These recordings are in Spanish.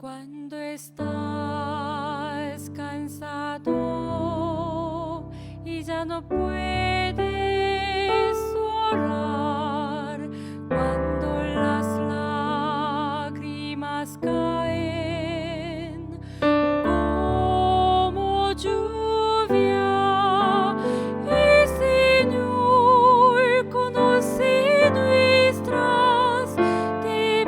Cuando estás cansado y ya no puedes orar, cuando las lágrimas caen como lluvia, el Señor conoce nuestras debilidades.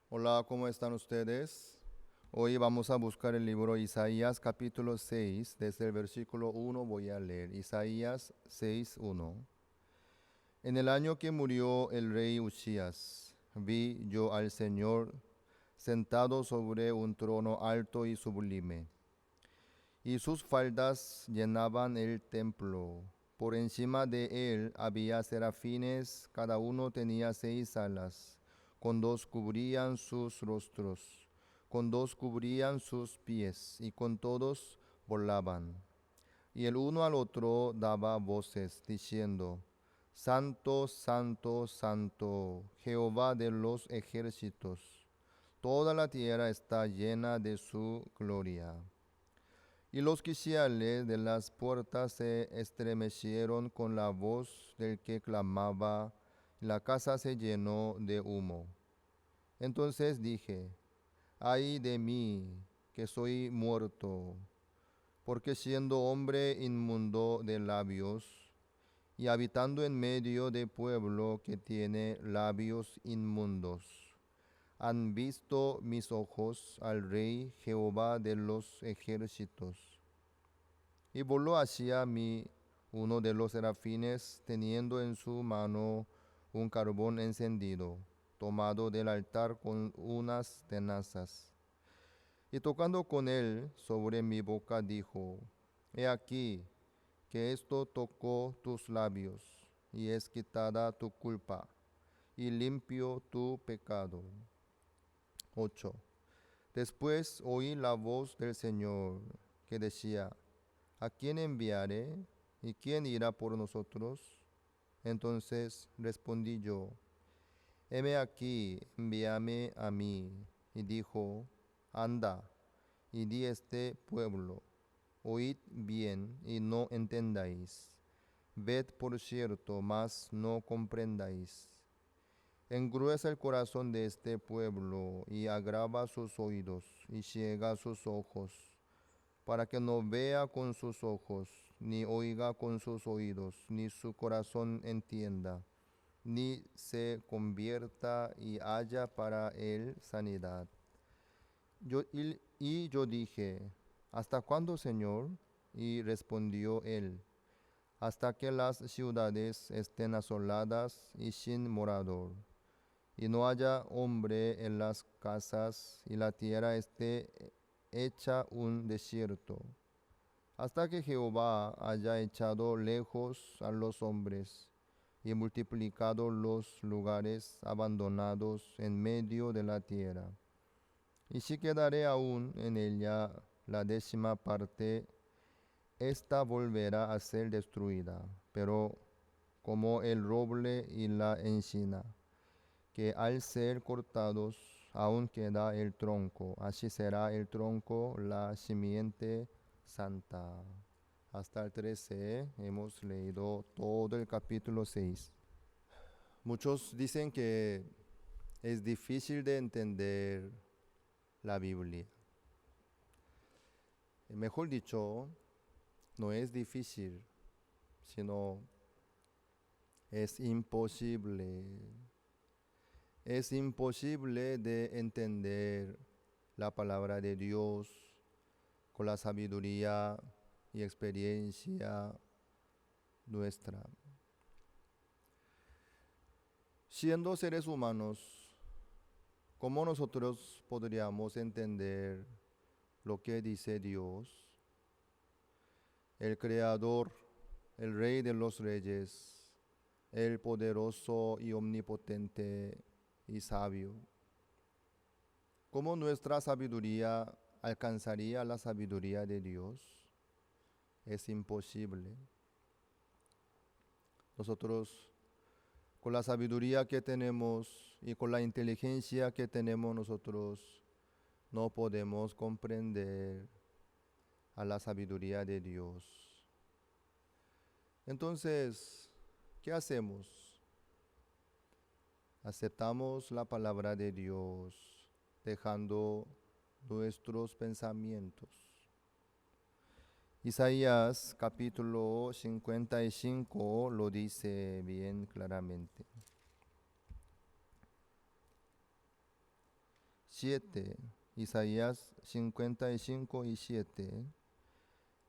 Hola, ¿cómo están ustedes? Hoy vamos a buscar el libro Isaías capítulo 6, desde el versículo 1 voy a leer. Isaías 6:1. En el año que murió el rey Usías, vi yo al Señor sentado sobre un trono alto y sublime, y sus faldas llenaban el templo. Por encima de él había serafines, cada uno tenía 6 alas, con 2 cubrían sus rostros, con 2 cubrían sus pies, y con todos volaban. Y el uno al otro daba voces, diciendo: Santo, Santo, Santo, Jehová de los ejércitos, toda la tierra está llena de su gloria. Y los quiciales de las puertas se estremecieron con la voz del que clamaba, y la casa se llenó de humo. Entonces dije: Ay de mí, que soy muerto, porque siendo hombre inmundo de labios, y habitando en medio de pueblo que tiene labios inmundos, han visto mis ojos al Rey Jehová de los ejércitos. Y voló hacia mí uno de los serafines, teniendo en su mano un carbón encendido, tomado del altar con unas tenazas. Y tocando con él sobre mi boca, dijo: He aquí que esto tocó tus labios, y es quitada tu culpa, y limpio tu pecado. 8. Después oí la voz del Señor que decía: ¿A quién enviaré? ¿Y quién irá por nosotros? Entonces respondí yo: Heme aquí, envíame a mí. Y dijo: Anda, y di a este pueblo: Oíd bien y no entendáis. Ved por cierto, mas no comprendáis. Engruesa el corazón de este pueblo y agrava sus oídos y ciega sus ojos, para que no vea con sus ojos, ni oiga con sus oídos, ni su corazón entienda, ni se convierta y haya para él sanidad. Yo dije: ¿Hasta cuándo, Señor? Y respondió él: hasta que las ciudades estén asoladas y sin morador, y no haya hombre en las casas, y la tierra esté hecha un desierto, hasta que Jehová haya echado lejos a los hombres y multiplicado los lugares abandonados en medio de la tierra. Y si quedaré aún en ella la 10ª parte, esta volverá a ser destruida, pero como el roble y la encina, que al ser cortados aún queda el tronco, así será el tronco la simiente santa. Hasta el 13 hemos leído todo el capítulo 6. Muchos dicen que es difícil de entender la Biblia. Mejor dicho, no es difícil, sino es imposible. Es imposible de entender la palabra de Dios con la sabiduría y experiencia nuestra. Siendo seres humanos, ¿cómo nosotros podríamos entender lo que dice Dios, el Creador, el Rey de los Reyes, el poderoso y omnipotente y sabio? ¿Cómo nuestra sabiduría alcanzaría la sabiduría de Dios? Es imposible. Nosotros, con la sabiduría que tenemos y con la inteligencia que tenemos nosotros, no podemos comprender a la sabiduría de Dios. Entonces, ¿qué hacemos? Aceptamos la palabra de Dios, dejando nuestros pensamientos. Isaías capítulo 55 lo dice bien claramente. 7. Isaías 55:7.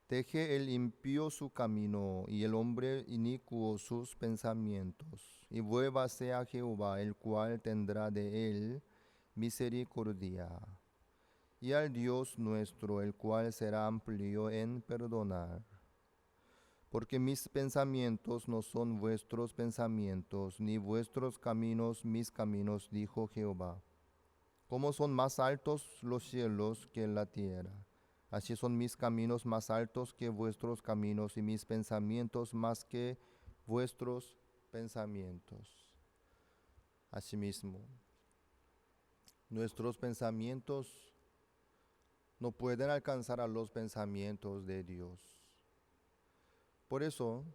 Deje el impío su camino y el hombre inicuo sus pensamientos, y vuélvase a Jehová, el cual tendrá de él misericordia, y al Dios nuestro, el cual será amplio en perdonar. Porque mis pensamientos no son vuestros pensamientos, ni vuestros caminos mis caminos, dijo Jehová. Como son más altos los cielos que la tierra, así son mis caminos más altos que vuestros caminos, y mis pensamientos más que vuestros pensamientos. Asimismo, nuestros pensamientos no pueden alcanzar a los pensamientos de Dios. Por eso,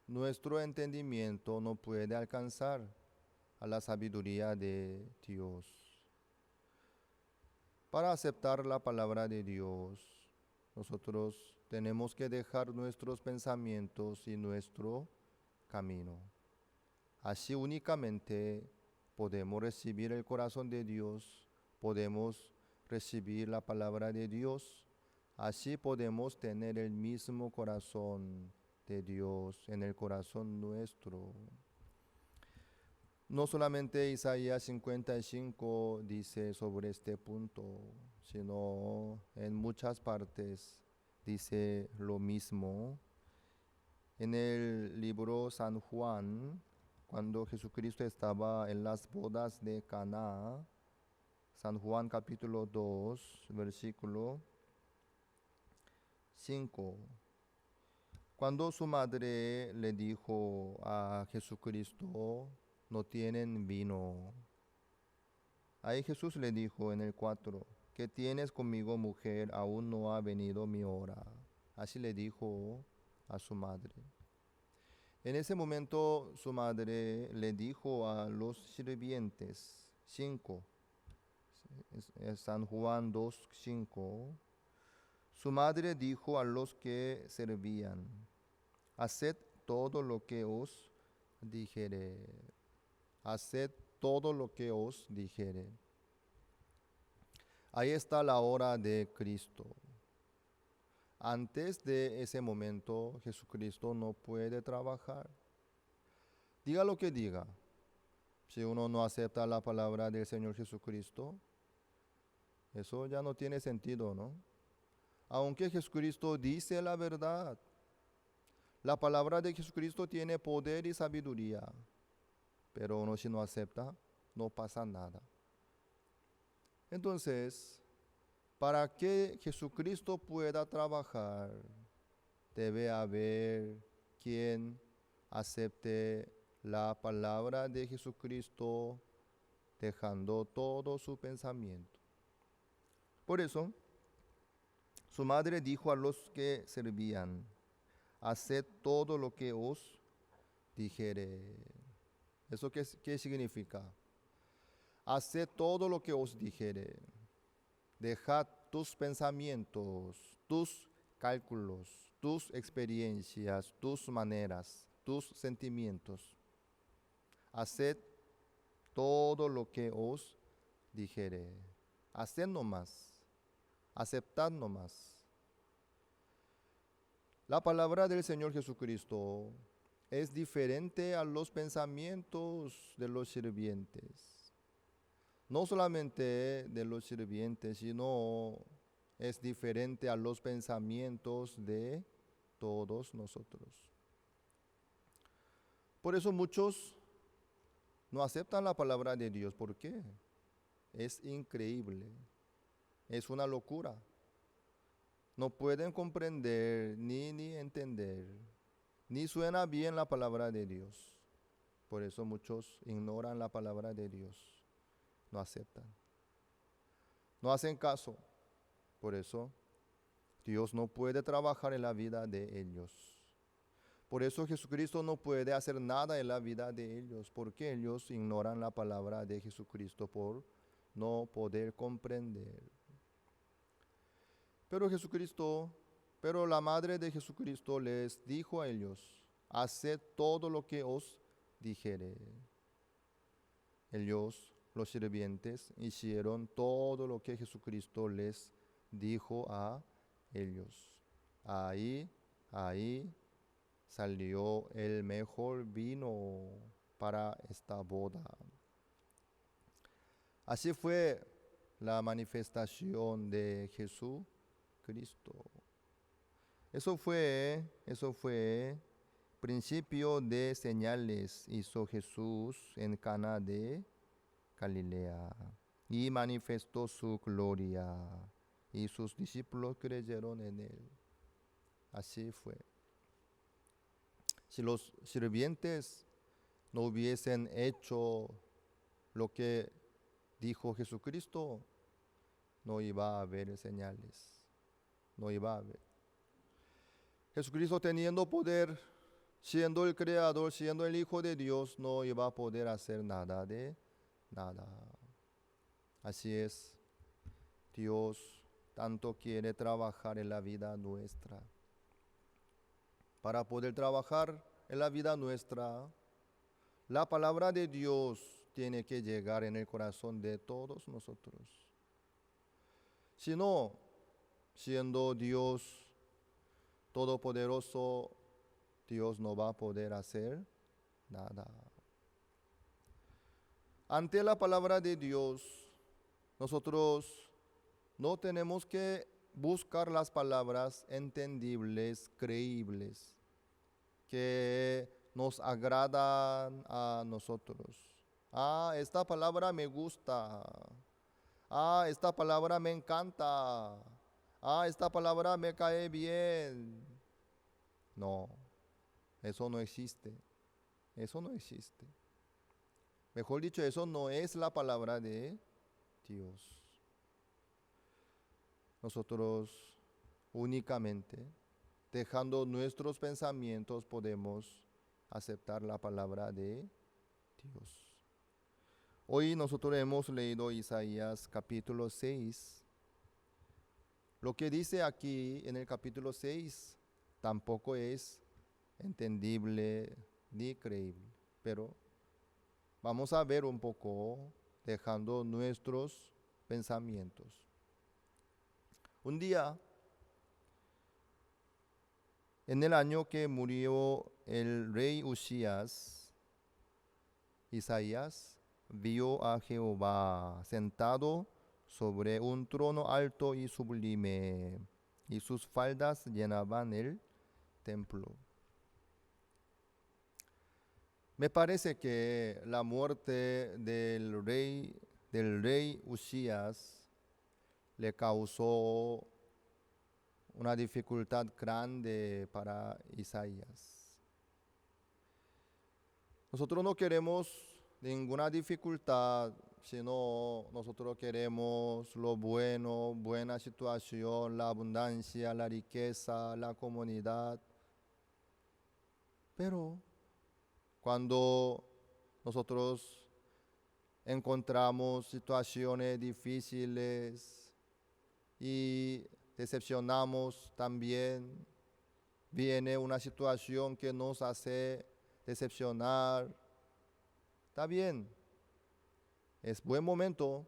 nuestro entendimiento no puede alcanzar a la sabiduría de Dios. Para aceptar la palabra de Dios, nosotros tenemos que dejar nuestros pensamientos y nuestro camino. Así únicamente podemos recibir el corazón de Dios, podemos recibir la palabra de Dios, así podemos tener el mismo corazón de Dios en el corazón nuestro. No solamente Isaías 55 dice sobre este punto, sino en muchas partes dice lo mismo. En el libro San Juan, cuando Jesucristo estaba en las bodas de Caná, San Juan capítulo 2, versículo 5. Cuando su madre le dijo a Jesucristo, no tienen vino. Ahí Jesús le dijo en el 4, ¿qué tienes conmigo, mujer? Aún no ha venido mi hora. Así le dijo a su madre. En ese momento su madre le dijo a los sirvientes, 5, es San Juan 2, 5, su madre dijo a los que servían, haced todo lo que os dijere. Haced todo lo que os dijere. Ahí está la hora de Cristo. Antes de ese momento, Jesucristo no puede trabajar. Diga lo que diga. Si uno no acepta la palabra del Señor Jesucristo, eso ya no tiene sentido, ¿no? Aunque Jesucristo dice la verdad, la palabra de Jesucristo tiene poder y sabiduría. Pero uno si no acepta, no pasa nada. Entonces, para que Jesucristo pueda trabajar, debe haber quien acepte la palabra de Jesucristo, dejando todo su pensamiento. Por eso, su madre dijo a los que servían, haced todo lo que os dijere. ¿Eso qué significa? Haced todo lo que os dijere. Dejad tus pensamientos, tus cálculos, tus experiencias, tus maneras, tus sentimientos. Haced todo lo que os dijere. Haced nomás. Aceptad nomás. La palabra del Señor Jesucristo es diferente a los pensamientos de los sirvientes. No solamente de los sirvientes, sino es diferente a los pensamientos de todos nosotros. Por eso muchos no aceptan la palabra de Dios. ¿Por qué? Es increíble. Es una locura. No pueden comprender ni entender. Ni suena bien la palabra de Dios. Por eso muchos ignoran la palabra de Dios. No aceptan. No hacen caso. Por eso Dios no puede trabajar en la vida de ellos. Por eso Jesucristo no puede hacer nada en la vida de ellos. Porque ellos ignoran la palabra de Jesucristo por no poder comprender. Pero la madre de Jesucristo les dijo a ellos, haced todo lo que os dijere. Ellos los sirvientes hicieron todo lo que Jesucristo les dijo a ellos. Ahí salió el mejor vino para esta boda. Así fue la manifestación de Jesucristo. Eso fue principio de señales hizo Jesús en Cana de Galilea y manifestó su gloria y sus discípulos creyeron en él. Así fue. Si los sirvientes no hubiesen hecho lo que dijo Jesucristo, no iba a haber señales. No iba a haber. Jesucristo teniendo poder, siendo el Creador, siendo el Hijo de Dios, no iba a poder hacer nada de nada. Así es, Dios tanto quiere trabajar en la vida nuestra. Para poder trabajar en la vida nuestra, la palabra de Dios tiene que llegar en el corazón de todos nosotros. Si no, siendo Dios todopoderoso, Dios no va a poder hacer nada. Ante la palabra de Dios, nosotros no tenemos que buscar las palabras entendibles, creíbles, que nos agradan a nosotros. Esta palabra me gusta. Esta palabra me encanta. Esta palabra me cae bien. No, eso no existe. Eso no existe. Mejor dicho, eso no es la palabra de Dios. Nosotros únicamente, dejando nuestros pensamientos, podemos aceptar la palabra de Dios. Hoy nosotros hemos leído Isaías capítulo 6. Lo que dice aquí en el capítulo 6 tampoco es entendible ni creíble, pero vamos a ver un poco dejando nuestros pensamientos. Un día, en el año que murió el rey Usías, Isaías vio a Jehová sentado sobre un trono alto y sublime, y sus faldas llenaban el templo. Me parece que la muerte del rey Usías le causó una dificultad grande para Isaías. Nosotros no queremos ninguna dificultad, sino nosotros queremos lo bueno, buena situación, la abundancia, la riqueza, la comunidad. Pero cuando nosotros encontramos situaciones difíciles y decepcionamos también, viene una situación que nos hace decepcionar. Está bien, es buen momento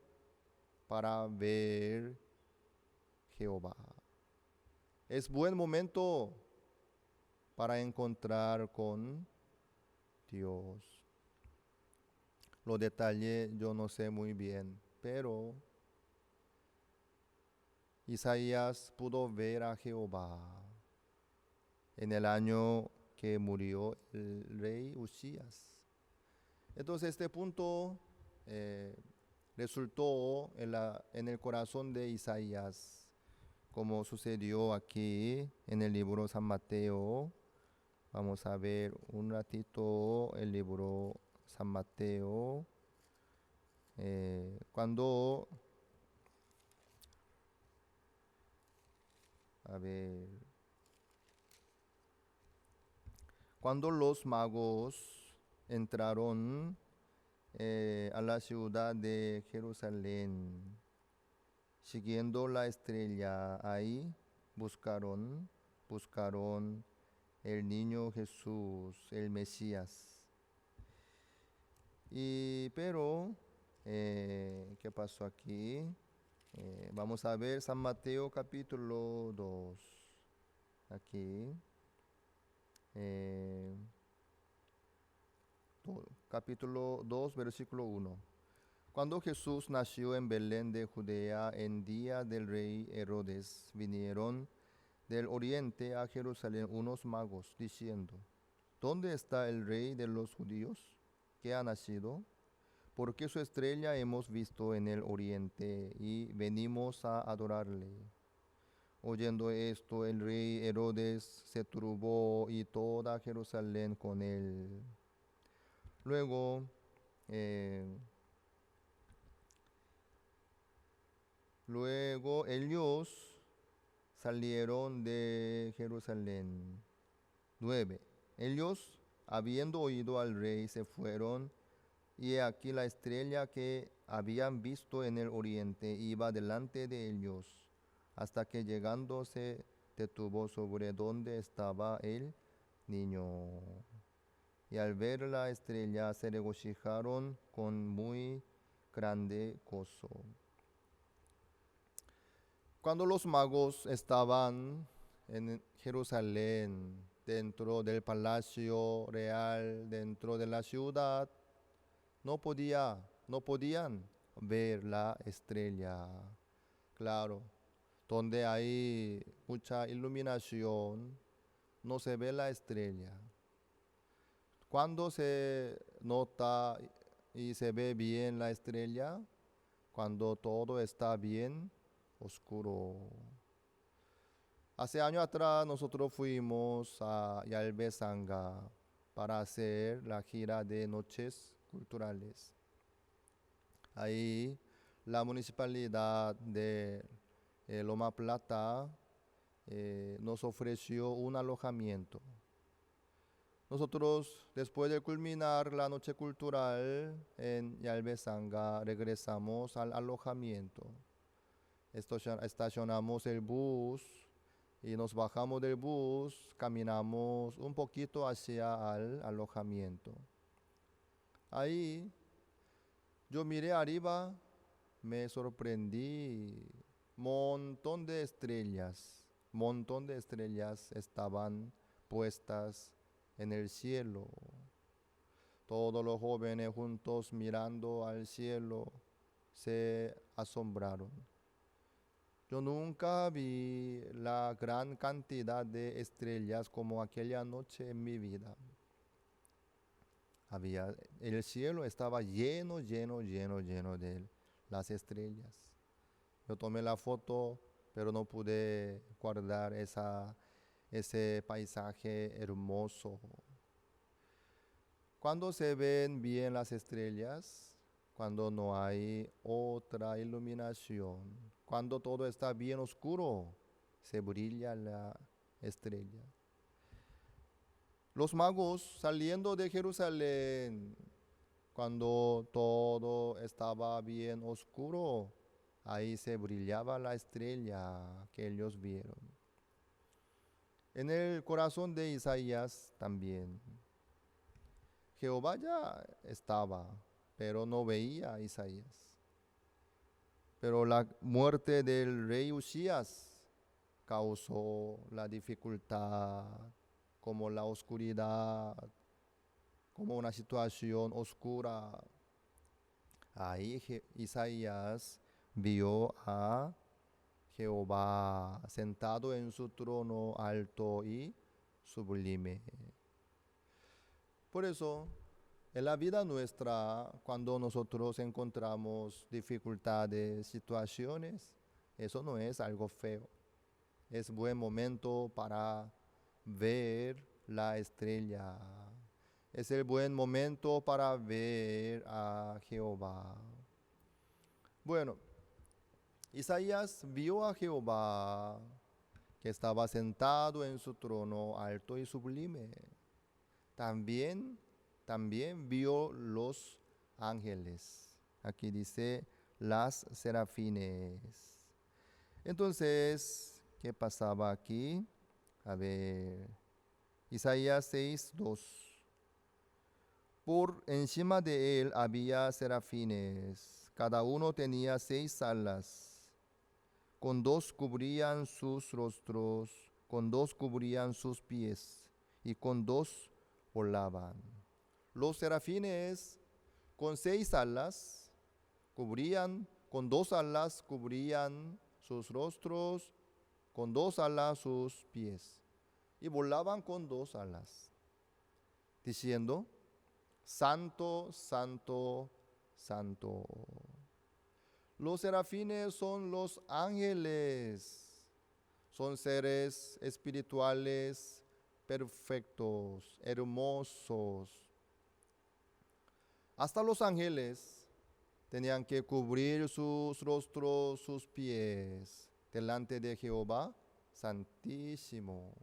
para ver Jehová. Es buen momento para encontrar con Dios. Los detalles yo no sé muy bien, pero Isaías pudo ver a Jehová en el año que murió el rey Usías. Entonces este punto resultó en el corazón de Isaías, como sucedió aquí en el libro San Mateo. Vamos a ver un ratito el libro San Mateo. Cuando los magos entraron a la ciudad de Jerusalén, siguiendo la estrella, ahí buscaron el niño Jesús, el Mesías. Pero ¿Qué pasó aquí? Vamos a ver San Mateo capítulo 2. Aquí. eh, Capítulo 2, versículo 1. Cuando Jesús nació en Belén de Judea en día del rey Herodes, vinieron del oriente a Jerusalén unos magos, diciendo, ¿dónde está el rey de los judíos que ha nacido? Porque su estrella hemos visto en el oriente y venimos a adorarle. Oyendo esto, el rey Herodes se turbó y toda Jerusalén con él. Luego, eh, luego ellos salieron de Jerusalén. 9. Ellos, habiendo oído al rey, se fueron, y he aquí la estrella que habían visto en el oriente iba delante de ellos, hasta que llegando se detuvo sobre donde estaba el niño. Y al ver la estrella se regocijaron con muy grande gozo. Cuando los magos estaban en Jerusalén, dentro del palacio real, dentro de la ciudad, no podían ver la estrella. Claro, donde hay mucha iluminación, no se ve la estrella. Cuando se nota y se ve bien la estrella, cuando todo está bien oscuro. Hace años atrás nosotros fuimos a Yalbesanga para hacer la gira de noches culturales. Ahí la municipalidad de Loma Plata nos ofreció un alojamiento. Nosotros, después de culminar la noche cultural en Yalbesanga, regresamos al alojamiento. Estacionamos el bus y nos bajamos del bus, caminamos un poquito hacia el alojamiento. Ahí yo miré arriba, me sorprendí, montón de estrellas estaban puestas en el cielo. Todos los jóvenes juntos mirando al cielo se asombraron. Yo nunca vi la gran cantidad de estrellas como aquella noche en mi vida. El cielo estaba lleno de las estrellas. Yo tomé la foto, pero no pude guardar ese paisaje hermoso. Cuando se ven bien las estrellas, cuando no hay otra iluminación, cuando todo está bien oscuro, se brilla la estrella. Los magos saliendo de Jerusalén, cuando todo estaba bien oscuro, ahí se brillaba la estrella que ellos vieron. En el corazón de Isaías también. Jehová ya estaba, pero no veía a Isaías. Pero la muerte del rey Usías causó la dificultad, como la oscuridad, como una situación oscura. Ahí Isaías vio a Jehová sentado en su trono alto y sublime. Por eso, en la vida nuestra, cuando nosotros encontramos dificultades, situaciones, eso no es algo feo. Es buen momento para ver la estrella. Es el buen momento para ver a Jehová. Bueno, Isaías vio a Jehová que estaba sentado en su trono alto y sublime. También vio los ángeles. Aquí dice las serafines. Entonces, ¿qué pasaba aquí? A ver, Isaías 6:2. Por encima de él había serafines, cada uno tenía 6 alas. Con 2 cubrían sus rostros, con 2 cubrían sus pies, y con 2 volaban. Los serafines con 6 alas cubrían, con 2 alas cubrían sus rostros, con 2 alas sus pies, y volaban con 2 alas, diciendo: Santo, santo, santo. Los serafines son los ángeles, son seres espirituales perfectos, hermosos. Hasta los ángeles tenían que cubrir sus rostros, sus pies delante de Jehová Santísimo,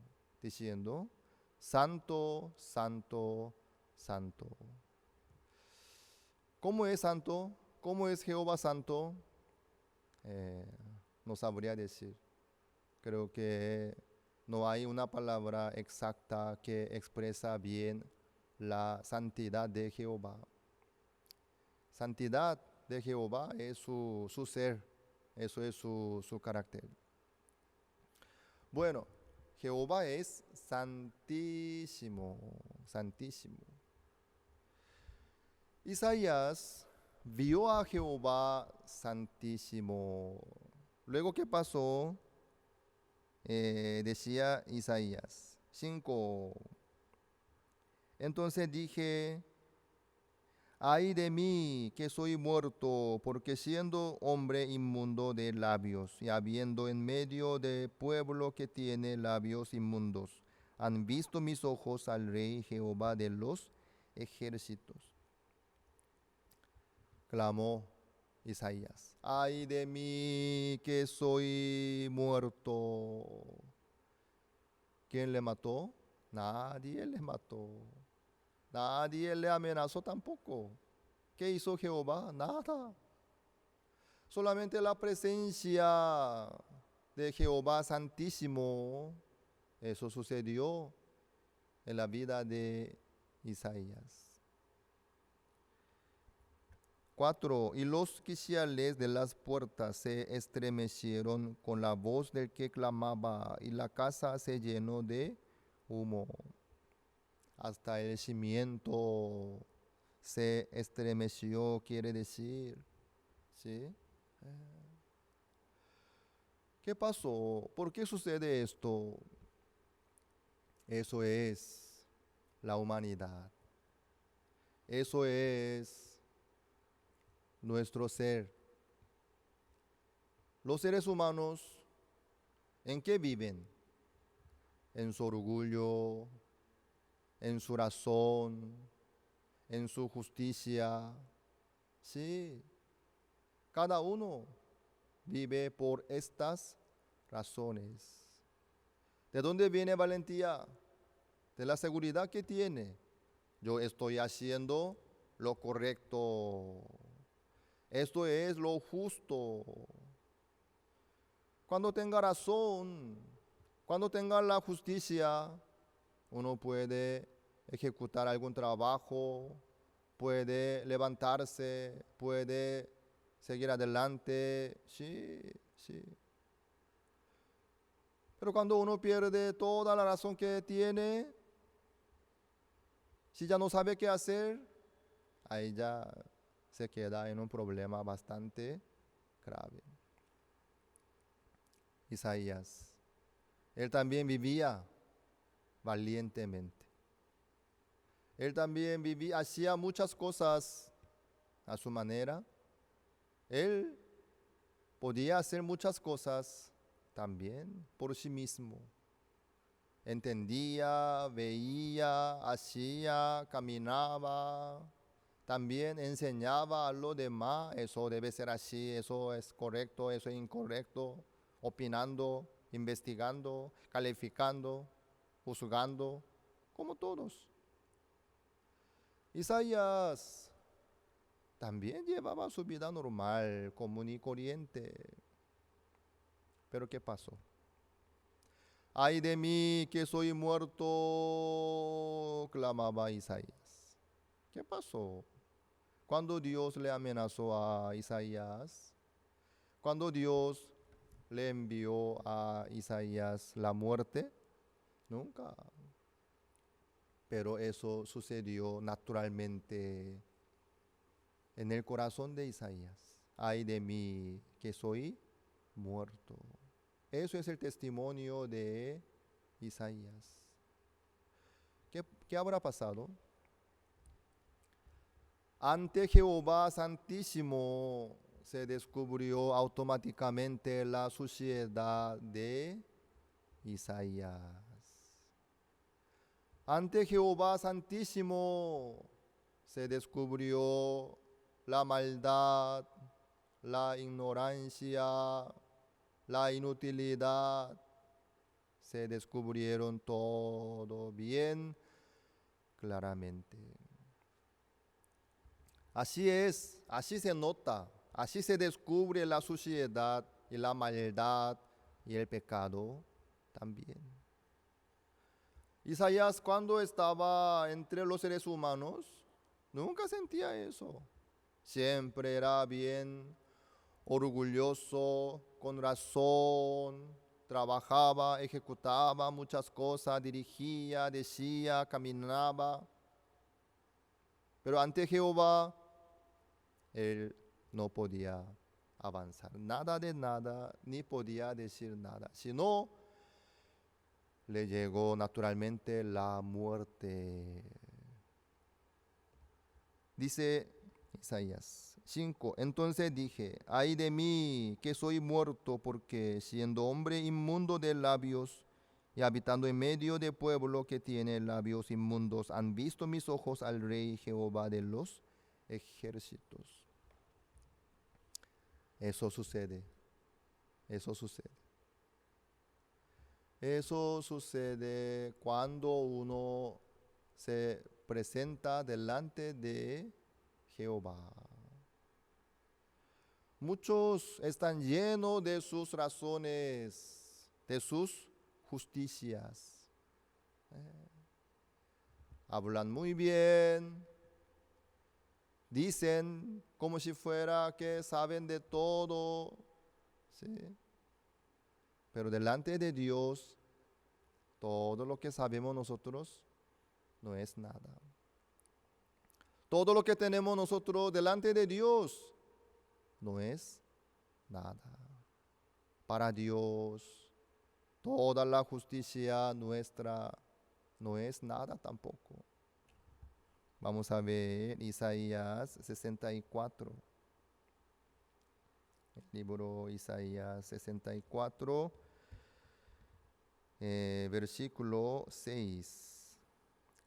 diciendo: Santo, santo, santo. ¿Cómo es santo? ¿Cómo es Jehová santo? No sabría decir. Creo que no hay una palabra exacta que expresa bien la santidad de Jehová. Santidad de Jehová es su ser, eso es su carácter. Bueno, Jehová es santísimo, santísimo. Isaías vio a Jehová santísimo. Luego, ¿qué pasó? Decía Isaías 5. Entonces dije: ay de mí, que soy muerto, porque siendo hombre inmundo de labios, y habiendo en medio de pueblo que tiene labios inmundos, han visto mis ojos al Rey Jehová de los ejércitos. Clamó Isaías: ay de mí, que soy muerto. ¿Quién le mató? Nadie le mató. Nadie le amenazó tampoco. ¿Qué hizo Jehová? Nada. Solamente la presencia de Jehová Santísimo, eso sucedió en la vida de Isaías. 4. Y los quiciales de las puertas se estremecieron con la voz del que clamaba, y la casa se llenó de humo. Hasta el cimiento se estremeció, quiere decir, ¿sí? ¿Qué pasó? ¿Por qué sucede esto? Eso es la humanidad. Eso es nuestro ser. Los seres humanos, ¿en qué viven? En su orgullo, en su razón, en su justicia. Sí, cada uno vive por estas razones. ¿De dónde viene valentía? De la seguridad que tiene. Yo estoy haciendo lo correcto. Esto es lo justo. Cuando tenga razón, cuando tenga la justicia, uno puede ejecutar algún trabajo, puede levantarse, puede seguir adelante. Sí, sí. Pero cuando uno pierde toda la razón que tiene, si ya no sabe qué hacer, ahí ya se queda en un problema bastante grave. Isaías, él también vivía valientemente. Él también vivía, hacía muchas cosas a su manera. Él podía hacer muchas cosas también por sí mismo. Entendía, veía, hacía, caminaba. También enseñaba a los demás: eso debe ser así, eso es correcto, eso es incorrecto. Opinando, investigando, calificando, juzgando, como todos. Isaías también llevaba su vida normal, común y corriente. Pero ¿qué pasó? Ay de mí, que soy muerto, clamaba Isaías. ¿Qué pasó? Cuando Dios le amenazó a Isaías, cuando Dios le envió a Isaías la muerte, nunca. Pero eso sucedió naturalmente en el corazón de Isaías. Ay de mí que soy muerto. Eso es el testimonio de Isaías. ¿Qué habrá pasado? Ante Jehová Santísimo se descubrió automáticamente la suciedad de Isaías. Ante Jehová Santísimo se descubrió la maldad, la ignorancia, la inutilidad. Se descubrieron todo bien claramente. Así es, así se nota, así se descubre la suciedad y la maldad y el pecado también. Isaías, cuando estaba entre los seres humanos, nunca sentía eso. Siempre era bien orgulloso, con razón, trabajaba, ejecutaba muchas cosas, dirigía, decía, caminaba. Pero ante Jehová, él no podía avanzar, nada de nada, ni podía decir nada, sino le llegó naturalmente la muerte. Dice Isaías 5, entonces dije, ay de mí que soy muerto, porque siendo hombre inmundo de labios y habitando en medio de pueblo que tiene labios inmundos, han visto mis ojos al Rey Jehová de los ejércitos. Eso sucede, eso sucede. Eso sucede cuando uno se presenta delante de Jehová. Muchos están llenos de sus razones, de sus justicias. Hablan muy bien, dicen como si fuera que saben de todo, ¿sí? Pero delante de Dios, todo lo que sabemos nosotros no es nada. Todo lo que tenemos nosotros delante de Dios no es nada. Para Dios, toda la justicia nuestra no es nada tampoco. Vamos a ver Isaías 64. El libro Isaías 64, versículo 6.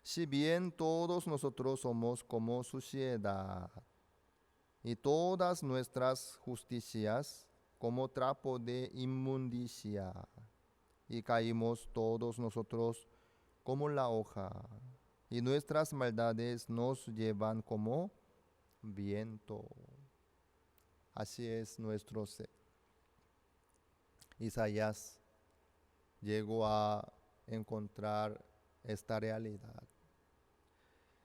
Si bien todos nosotros somos como suciedad, y todas nuestras justicias como trapo de inmundicia, y caímos todos nosotros como la hoja, y nuestras maldades nos llevan como viento. Así es nuestro ser. Isaías llegó a encontrar esta realidad.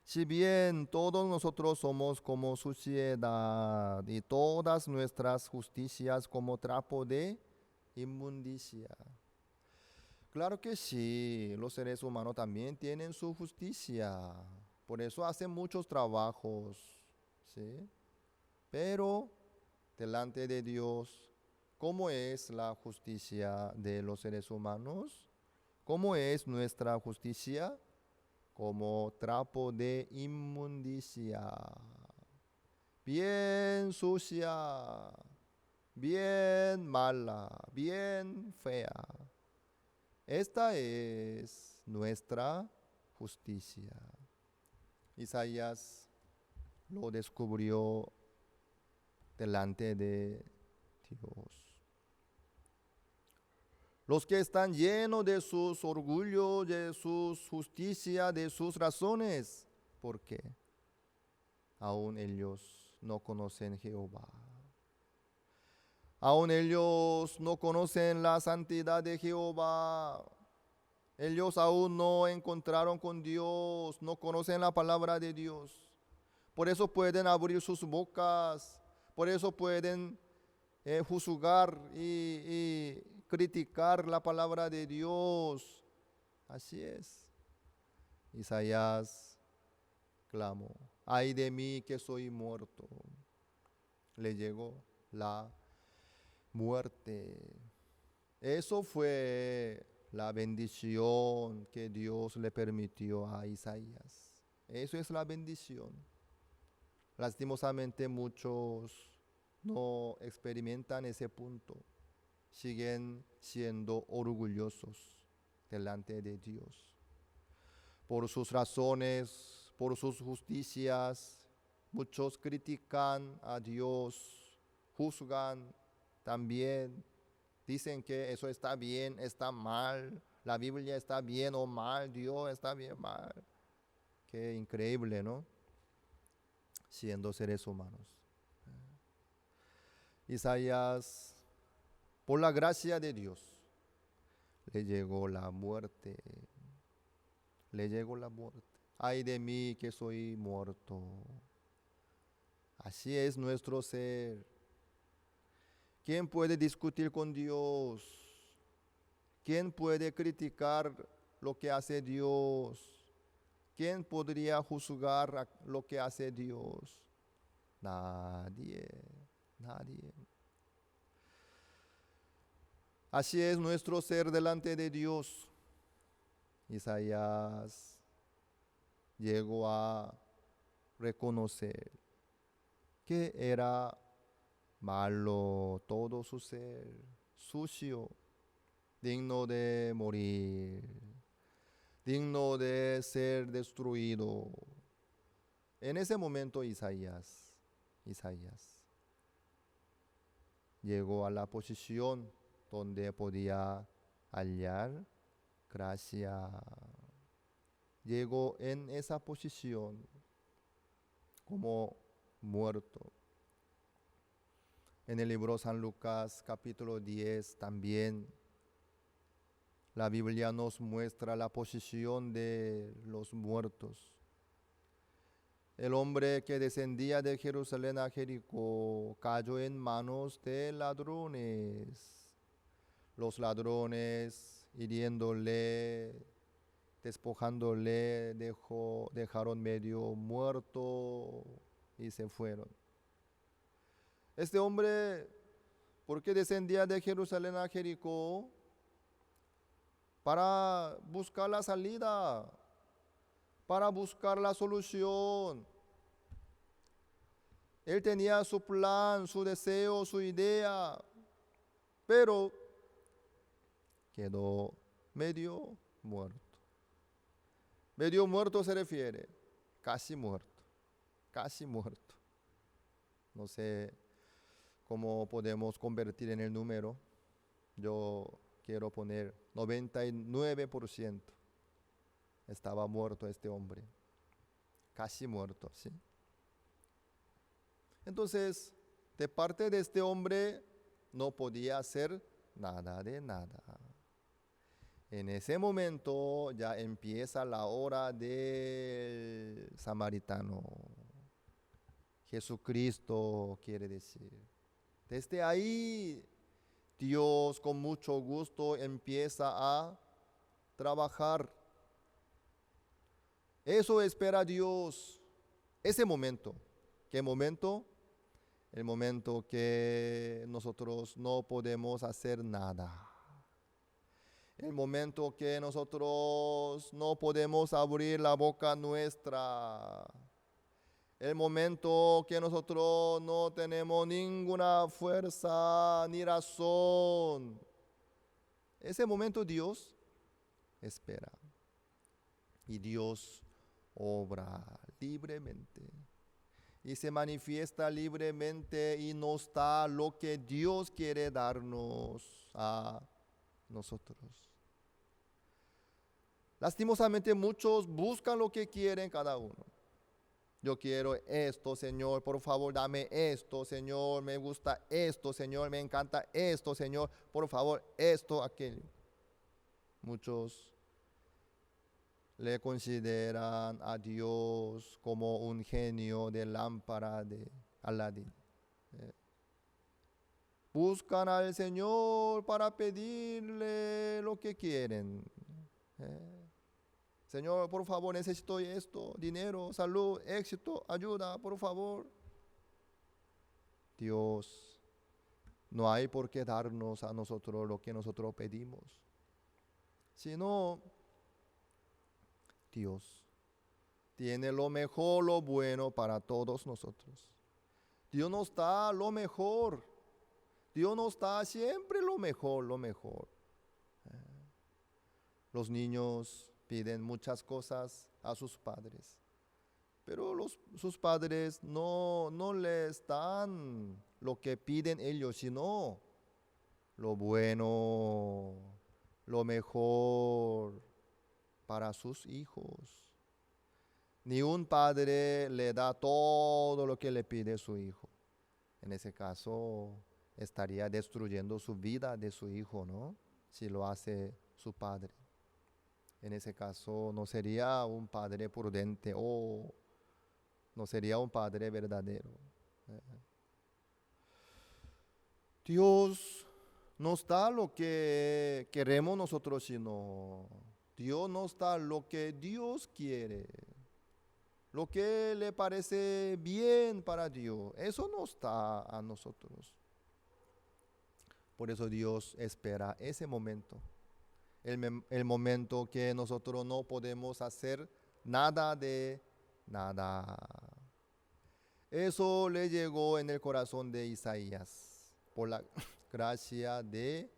Si bien todos nosotros somos como suciedad y todas nuestras justicias como trapo de inmundicia. Claro que sí, los seres humanos también tienen su justicia. Por eso hacen muchos trabajos, ¿sí? Pero delante de Dios, ¿cómo es la justicia de los seres humanos? ¿Cómo es nuestra justicia? Como trapo de inmundicia, bien sucia, bien mala, bien fea. Esta es nuestra justicia. Isaías lo descubrió delante de Dios. Los que están llenos de sus orgullos, de sus justicias, de sus razones, ¿por qué? Aún ellos no conocen Jehová. Aún ellos no conocen la santidad de Jehová. Ellos aún no encontraron con Dios, no conocen la palabra de Dios. Por eso pueden abrir sus bocas, por eso pueden juzgar y criticar la palabra de Dios. Así es. Isaías clamó, ay de mí que soy muerto. Le llegó la muerte. Eso fue la bendición que Dios le permitió a Isaías. Eso es la bendición. Lastimosamente muchos no experimentan ese punto. Siguen siendo orgullosos delante de Dios. Por sus razones, por sus justicias, muchos critican a Dios, juzgan también, dicen que eso está bien, está mal, la Biblia está bien o mal, Dios está bien, mal. Qué increíble, ¿no? Siendo seres humanos. Isaías, por la gracia de Dios, le llegó la muerte. Le llegó la muerte. Ay de mí que soy muerto. Así es nuestro ser. ¿Quién puede discutir con Dios? ¿Quién puede criticar lo que hace Dios? ¿Quién podría juzgar lo que hace Dios? Nadie, nadie. Así es nuestro ser delante de Dios. Isaías llegó a reconocer que era malo todo su ser, sucio, digno de morir, digno de ser destruido. En ese momento Isaías llegó a la posición donde podía hallar gracia. Llegó en esa posición como muerto. En el libro San Lucas capítulo 10 también la Biblia nos muestra la posición de los muertos. El hombre que descendía de Jerusalén a Jericó cayó en manos de ladrones. Los ladrones hiriéndole, despojándole, dejaron medio muerto y se fueron. Este hombre, ¿por qué descendía de Jerusalén a Jericó? Para buscar la salida, para buscar la solución. Él tenía su plan, su deseo, su idea, pero quedó medio muerto. Medio muerto se refiere, casi muerto, casi muerto. No sé cómo podemos convertir en el número. Yo quiero poner 99%. Estaba muerto este hombre, casi muerto, ¿sí? Entonces, de parte de este hombre no podía hacer nada de nada. En ese momento ya empieza la hora del samaritano. Jesucristo quiere decir. Desde ahí Dios con mucho gusto empieza a trabajar. Eso espera Dios. Ese momento. ¿Qué momento? El momento que nosotros no podemos hacer nada. El momento que nosotros no podemos abrir la boca nuestra. El momento que nosotros no tenemos ninguna fuerza ni razón. Ese momento Dios espera. Y Dios obra libremente. Y se manifiesta libremente y nos da lo que Dios quiere darnos a nosotros. Lastimosamente muchos buscan lo que quieren cada uno. Yo quiero esto, Señor, por favor, dame esto, Señor, me gusta esto, Señor, me encanta esto, Señor, por favor, esto, aquello. Muchos le consideran a Dios como un genio de lámpara de Aladín. Buscan al Señor para pedirle lo que quieren. Señor, por favor, necesito esto, dinero, salud, éxito, ayuda, por favor. Dios, no hay por qué darnos a nosotros lo que nosotros pedimos, sino Dios tiene lo mejor, lo bueno para todos nosotros. Dios nos da lo mejor. Dios nos da siempre lo mejor, lo mejor. Los niños piden muchas cosas a sus padres, pero sus padres no les dan lo que piden ellos, sino lo bueno, lo mejor para sus hijos. Ni un padre le da todo lo que le pide su hijo. En ese caso, estaría destruyendo su vida de su hijo, ¿no? Si lo hace su padre. En ese caso, no sería un padre prudente o no sería un padre verdadero. Dios nos da lo que queremos nosotros, sino Dios nos da lo que Dios quiere, lo que le parece bien para Dios. Eso nos da a nosotros. Por eso Dios espera ese momento, el momento que nosotros no podemos hacer nada de nada. Eso le llegó en el corazón de Isaías por la gracia de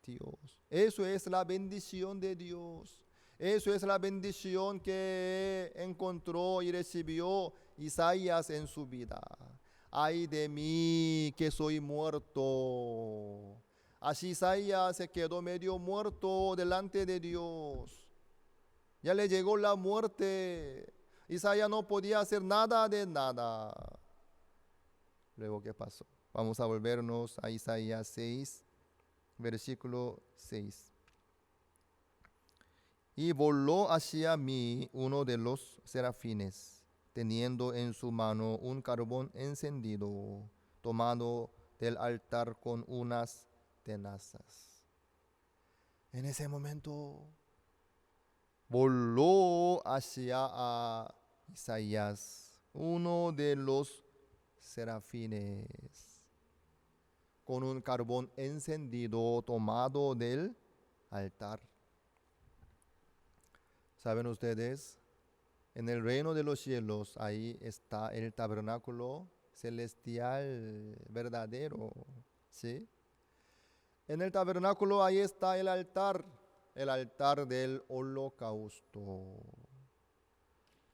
Dios. Eso es la bendición de Dios. Eso es la bendición que encontró y recibió Isaías en su vida. Ay de mí que soy muerto. Así Isaías se quedó medio muerto delante de Dios. Ya le llegó la muerte. Isaías no podía hacer nada de nada. Luego, ¿qué pasó? Vamos a volvernos a Isaías 6, versículo 6. Y voló hacia mí uno de los serafines, teniendo en su mano un carbón encendido, tomado del altar con unas tenazas. En ese momento voló hacia a Isaías uno de los serafines, con un carbón encendido tomado del altar. ¿Saben ustedes? En el reino de los cielos, ahí está el tabernáculo celestial verdadero, ¿sí? En el tabernáculo ahí está el altar del holocausto.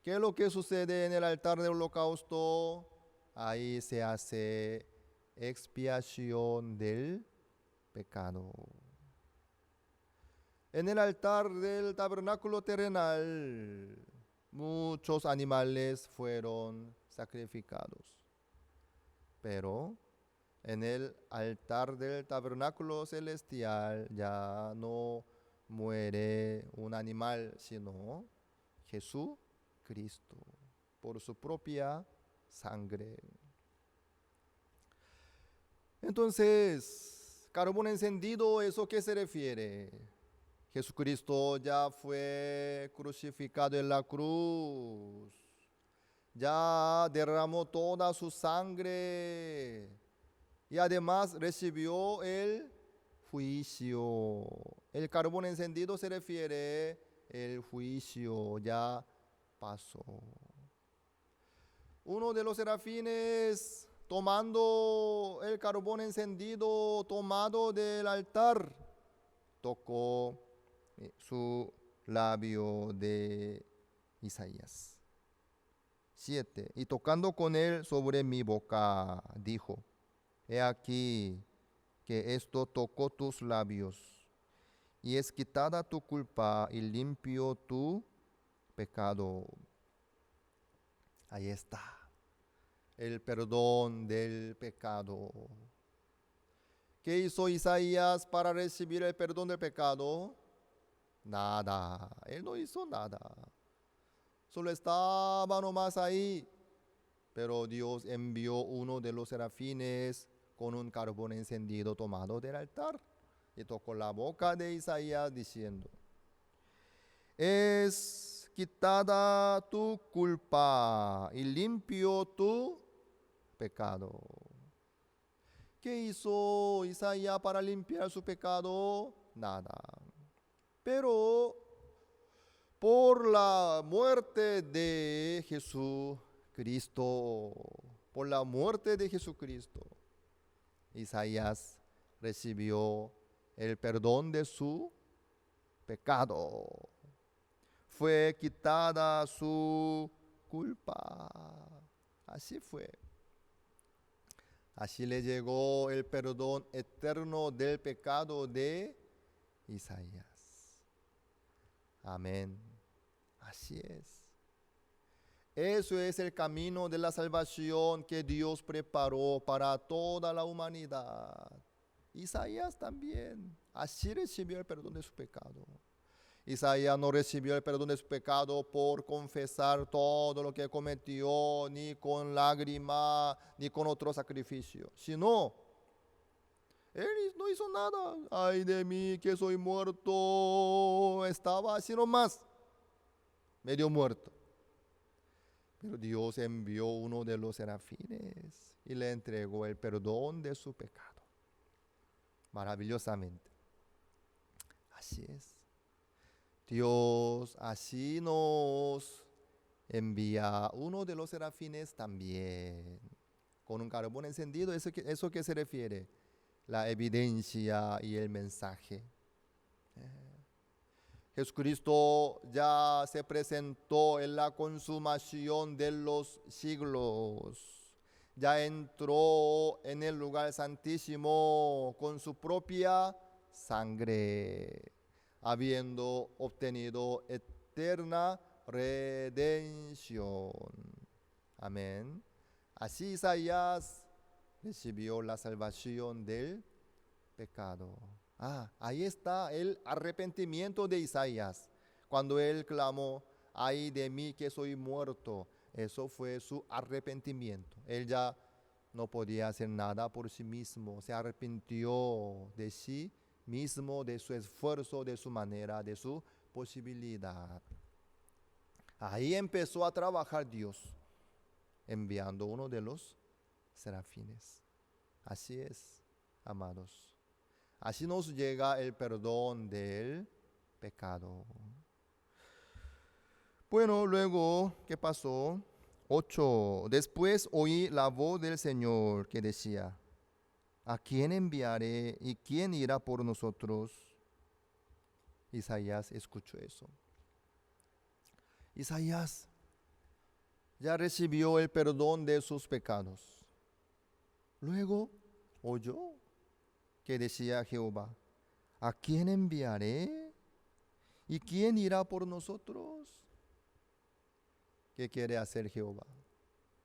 ¿Qué es lo que sucede en el altar del holocausto? Ahí se hace expiación del pecado. En el altar del tabernáculo terrenal, muchos animales fueron sacrificados. Pero en el altar del tabernáculo celestial ya no muere un animal, sino Jesucristo, por su propia sangre. Entonces, carbón encendido, ¿eso qué se refiere? Jesucristo ya fue crucificado en la cruz, ya derramó toda su sangre y además recibió el juicio. El carbón encendido se refiere al juicio, ya pasó. Uno de los serafines, tomando el carbón encendido tomado del altar, tocó su labio de Isaías. 7. Y tocando con él sobre mi boca, dijo: He aquí que esto tocó tus labios, y es quitada tu culpa y limpio tu pecado. Ahí está, el perdón del pecado. ¿Qué hizo Isaías para recibir el perdón del pecado? Nada. Él no hizo nada. Solo estaba nomás ahí. Pero Dios envió uno de los serafines con un carbón encendido tomado del altar y tocó la boca de Isaías diciendo: es quitada tu culpa y limpio tu pecado. ¿Qué hizo Isaías para limpiar su pecado? Nada. Pero por la muerte de Jesucristo, por la muerte de Jesucristo, Isaías recibió el perdón de su pecado. Fue quitada su culpa. Así fue. Así le llegó el perdón eterno del pecado de Isaías. Amén. Así es. Eso es el camino de la salvación que Dios preparó para toda la humanidad. Isaías también. Así recibió el perdón de su pecado. Isaías no recibió el perdón de su pecado por confesar todo lo que cometió, ni con lágrima, ni con otro sacrificio, sino él no hizo nada. Ay de mí que soy muerto. Estaba así nomás, medio muerto. Pero Dios envió uno de los serafines y le entregó el perdón de su pecado. Maravillosamente. Así es. Dios así nos envía uno de los serafines también, con un carbón encendido. ¿Eso qué se refiere? La evidencia y el mensaje. Jesucristo ya se presentó en la consumación de los siglos. Ya entró en el lugar santísimo con su propia sangre, habiendo obtenido eterna redención. Amén. Así Isaías recibió la salvación del pecado. Ahí está el arrepentimiento de Isaías. Cuando él clamó: ay de mí que soy muerto. Eso fue su arrepentimiento. Él ya no podía hacer nada por sí mismo. Se arrepintió de sí mismo, de su esfuerzo, de su manera, de su posibilidad. Ahí empezó a trabajar Dios, enviando uno de los serafines. Así es, amados. Así nos llega el perdón del pecado. Bueno, luego, ¿qué pasó? 8. Después oí la voz del Señor que decía: ¿a quién enviaré y quién irá por nosotros? Isaías escuchó eso. Isaías ya recibió el perdón de sus pecados. Luego oyó que decía Jehová: ¿a quién enviaré y quién irá por nosotros? ¿Qué quiere hacer Jehová?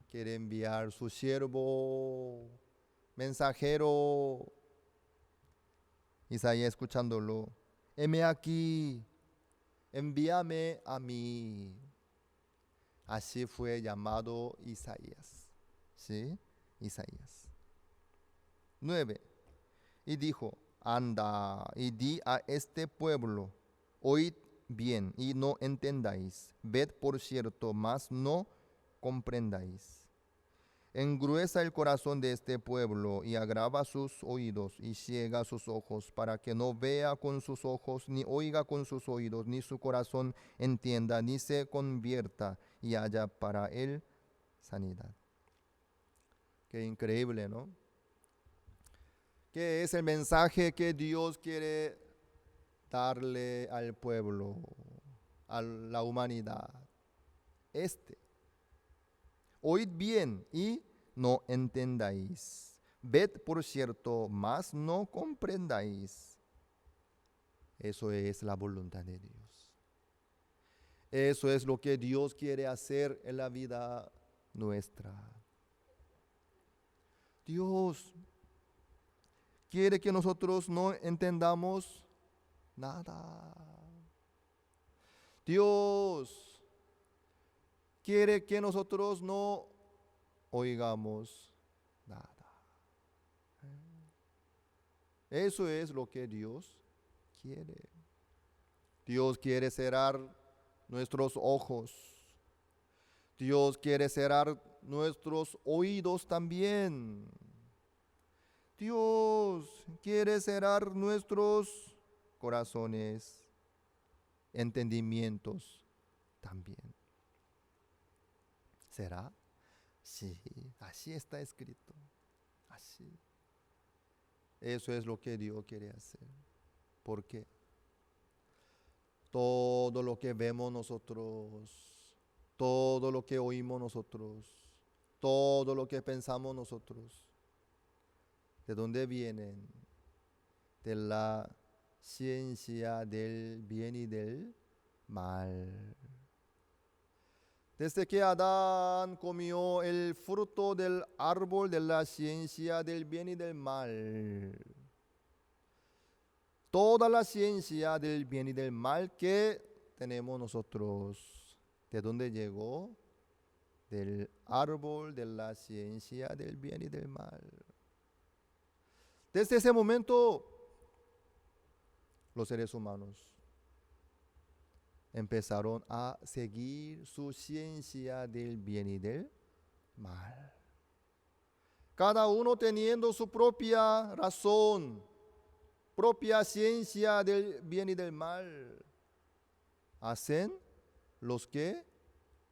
Quiere enviar su siervo, mensajero. Isaías escuchándolo: heme aquí, envíame a mí. Así fue llamado Isaías. ¿Sí? Isaías. 9. Y dijo: anda y di a este pueblo: oíd bien y no entendáis, ved por cierto, mas no comprendáis. Engruesa el corazón de este pueblo y agrava sus oídos y ciega sus ojos, para que no vea con sus ojos, ni oiga con sus oídos, ni su corazón entienda, ni se convierta y haya para él sanidad. Qué increíble, ¿no? ¿Qué es el mensaje que Dios quiere darle al pueblo, a la humanidad? Oíd bien y no entendáis. Ved por cierto, mas no comprendáis. Eso es la voluntad de Dios. Eso es lo que Dios quiere hacer en la vida nuestra. Dios quiere que nosotros no entendamos nada. Dios quiere que nosotros no oigamos nada. Eso es lo que Dios quiere. Dios quiere cerrar nuestros ojos. Dios quiere cerrar nuestros oídos también. Dios quiere cerrar nuestros corazones, entendimientos también. ¿Será? Sí, así está escrito. Así. Eso es lo que Dios quiere hacer. ¿Por qué? Todo lo que vemos nosotros, todo lo que oímos nosotros, todo lo que pensamos nosotros, ¿de dónde vienen? De la ciencia del bien y del mal. Desde que Adán comió el fruto del árbol de la ciencia del bien y del mal, toda la ciencia del bien y del mal que tenemos nosotros, ¿de dónde llegó? Del árbol de la ciencia del bien y del mal. Desde ese momento, los seres humanos empezaron a seguir su ciencia del bien y del mal. Cada uno teniendo su propia razón, propia ciencia del bien y del mal. Hacen los que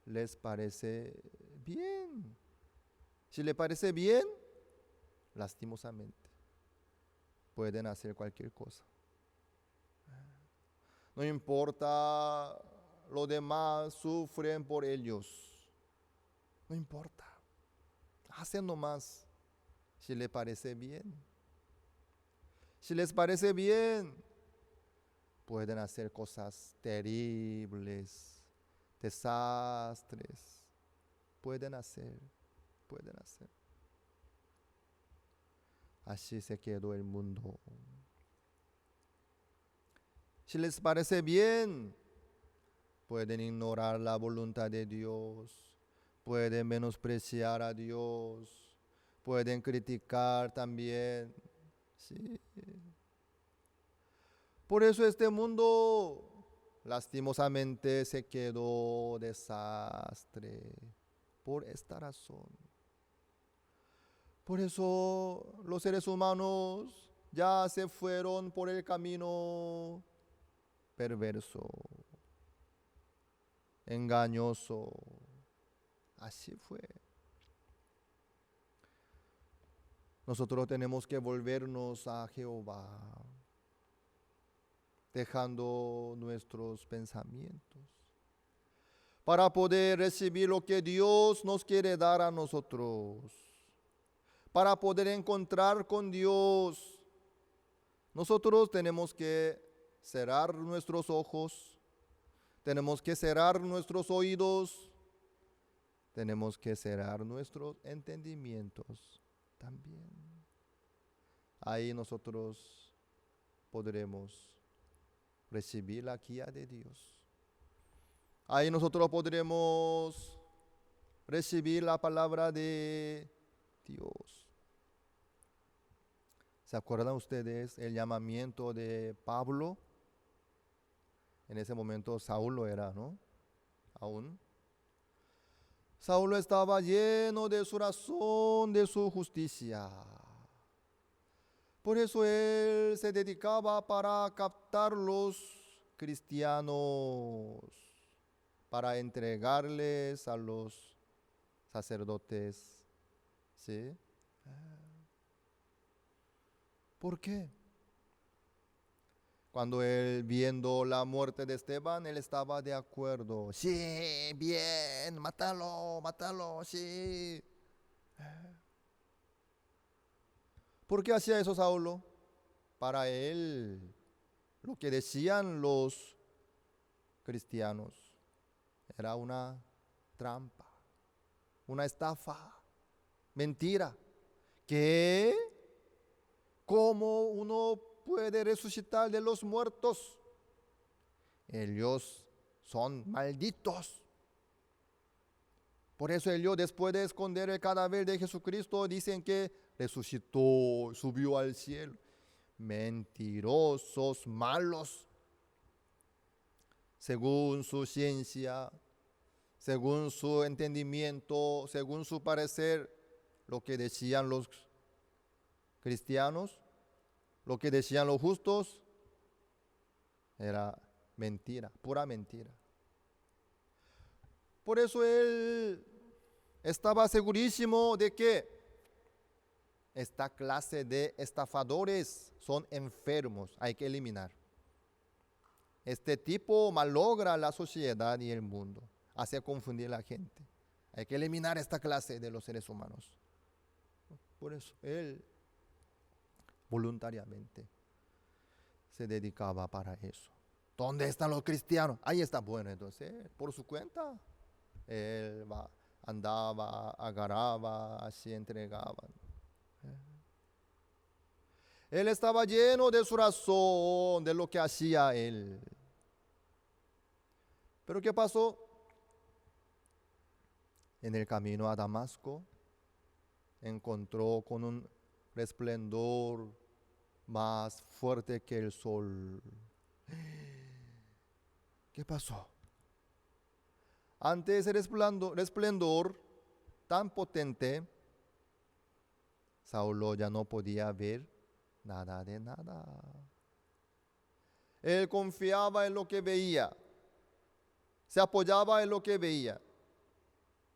les parece bien. Si les parece bien, lastimosamente, pueden hacer cualquier cosa. No importa, los demás sufren por ellos. No importa. Hacen nomás si les parece bien. Si les parece bien, pueden hacer cosas terribles, desastres. Pueden hacer. Así se quedó el mundo. Si les parece bien, pueden ignorar la voluntad de Dios, pueden menospreciar a Dios, pueden criticar también. Sí. Por eso este mundo lastimosamente se quedó desastre, por esta razón. Por eso los seres humanos ya se fueron por el camino perverso, engañoso. Así fue. Nosotros tenemos que volvernos a Jehová, dejando nuestros pensamientos, para poder recibir lo que Dios nos quiere dar a nosotros, para poder encontrar con Dios. Nosotros tenemos que cerrar nuestros ojos, tenemos que cerrar nuestros oídos, tenemos que cerrar nuestros entendimientos también. Ahí nosotros podremos recibir la guía de Dios. Ahí nosotros podremos recibir la palabra de Dios. ¿Se acuerdan ustedes el llamamiento de Pablo? En ese momento Saulo era, ¿no? Aún. Saulo estaba lleno de su razón, de su justicia. Por eso él se dedicaba para captar los cristianos, para entregarles a los sacerdotes. ¿Sí? ¿Por qué? Cuando él viendo la muerte de Esteban, él estaba de acuerdo. Sí, bien, mátalo, sí. ¿Por qué hacía eso Saulo? Para él, lo que decían los cristianos era una trampa, una estafa, mentira. ¿Qué? ¿Cómo uno puede resucitar de los muertos? Ellos son malditos. Por eso ellos, después de esconder el cadáver de Jesucristo, dicen que resucitó, subió al cielo. Mentirosos, malos. Según su ciencia, según su entendimiento, según su parecer, lo que decían los cristianos, lo que decían los justos, era mentira, pura mentira. Por eso él estaba segurísimo de que esta clase de estafadores son enfermos, hay que eliminar. Este tipo malogra la sociedad y el mundo, hace confundir a la gente. Hay que eliminar esta clase de los seres humanos. Por eso él voluntariamente se dedicaba para eso. ¿Dónde están los cristianos? Ahí está. Bueno, entonces, por su cuenta, él andaba, agarraba, así entregaba. Él estaba lleno de su razón, de lo que hacía él. Pero ¿qué pasó? En el camino a Damasco, encontró con un resplandor más fuerte que el sol. ¿Qué pasó? Ante ese resplandor tan potente, Saulo ya no podía ver nada de nada. Él confiaba en lo que veía, se apoyaba en lo que veía,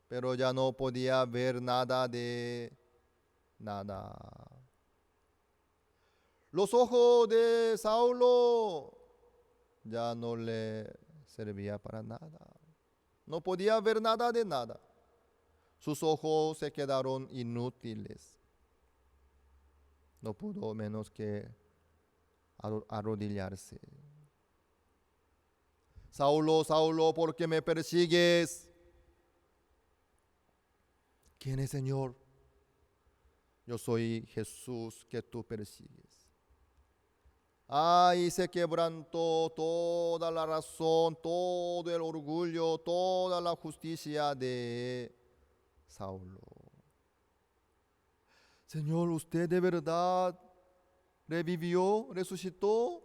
pero ya no podía ver nada de nada. Los ojos de Saulo ya no le servía para nada. No podía ver nada de nada. Sus ojos se quedaron inútiles. No pudo menos que arrodillarse. Saulo, Saulo, ¿por qué me persigues? ¿Quién es, Señor? Yo soy Jesús que tú persigues. Ahí se quebrantó toda la razón, todo el orgullo, toda la justicia de Saulo. Señor, ¿usted de verdad revivió, resucitó?